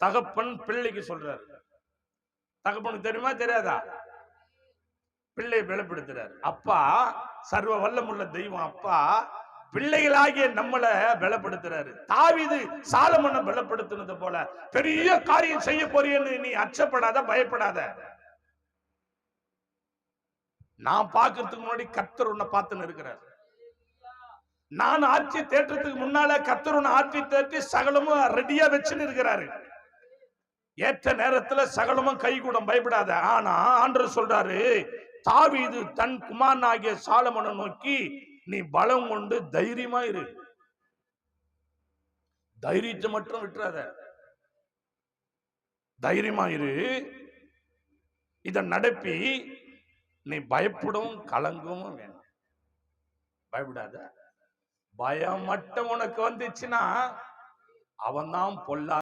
தகப்பன் பிள்ளைக்கு சொல்றாரு. தகப்பனுக்கு தெரியுமா தெரியாதா? பிள்ளையை பலப்படுத்துறாரு. அப்பா சர்வ வல்லமுள்ள தெய்வம். அப்பா பிள்ளைகளாகிய நம்மளை பலப்படுத்துறாரு. தாவீது சாலமோனை பலப்படுத்தினது போல பெரிய காரியம் செய்ய போறீன்னு நீ அச்சப்படாத, பயப்படாத. நான் பார்க்கறதுக்கு முன்னாடி கர்த்தர் உன்னை பார்த்துன்னு இருக்கிறார். நான் ஆட்சி தேற்றத்துக்கு முன்னால கர்த்தர் உன்னை ஆட்சி தேற்றி சகலமும் ரெடியா வச்சுன்னு இருக்கிறாரு. ஏற்ற நேரத்துல சகலமும் கைகூடும், பயப்படாத. ஆனா ஆண்டவர் சொல்றாரு, தாவீது தன் குமாரனாகிய சாலமோனை நோக்கி, நீ பலம் கொண்டு தைரியமா இரு. தைரியத்தை மட்டும் விட்டுறாத, தைரியமா இரு. இத நடப்பி நீ பயப்படும் கலங்கவும் வேணும். பயப்படாத. பயம் மட்டும் உனக்கு வந்துச்சுன்னா அவன் தான் பொல்லா